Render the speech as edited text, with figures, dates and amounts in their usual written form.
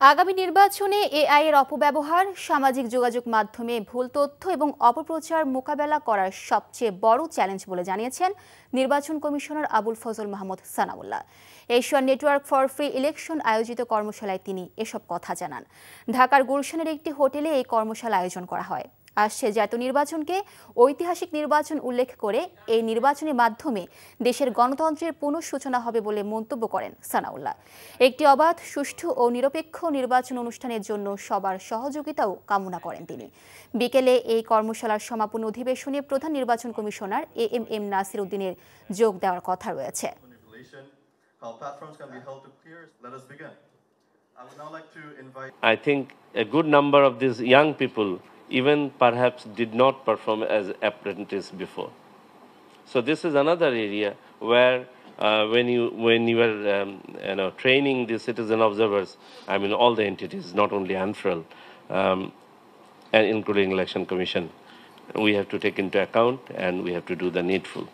আগামী নির্বাচনে এআই এর অপব্যবহার, সামাজিক যোগাযোগ মাধ্যমে ভুল তথ্য এবং অপপ্রচার মোকাবেলা করার সবচেয়ে বড় চ্যালেঞ্জ বলে জানিয়েছেন নির্বাচন commissioner Abul Fazal Mahmud Sanaullah. Asian network for free election আয়োজিত কর্মশালায় তিনি এসব কথা জানান। ঢাকার গুলশানের একটি হোটেলে এই কর্মশালা আয়োজন করা হয়। আসছে জাতীয় নির্বাচনকে ঐতিহাসিক নির্বাচন উল্লেখ করে এই নির্বাচনের মাধ্যমে দেশের গণতন্ত্রের পুনঃসূচনা হবে বলে মন্তব্য করেন সানাউল্লাহ। একটি অবাধ, সুষ্ঠু ও নিরপেক্ষ নির্বাচন অনুষ্ঠানের জন্য সবার সহযোগিতাও কামনা করেন তিনি। বিকেলে এই কর্মশালার সমাপনী অধিবেশনে প্রধান নির্বাচন কমিশনার এএমএম নাসির উদ্দিনের যোগ দেওয়ার কথা রয়েছে। I think a good number of these young people even perhaps did not perform as apprentice before. So this is another area where when you are training the citizen observers, I mean all the entities, not only ANFREL, and including Election Commission, we have to take into account and we have to do the needful.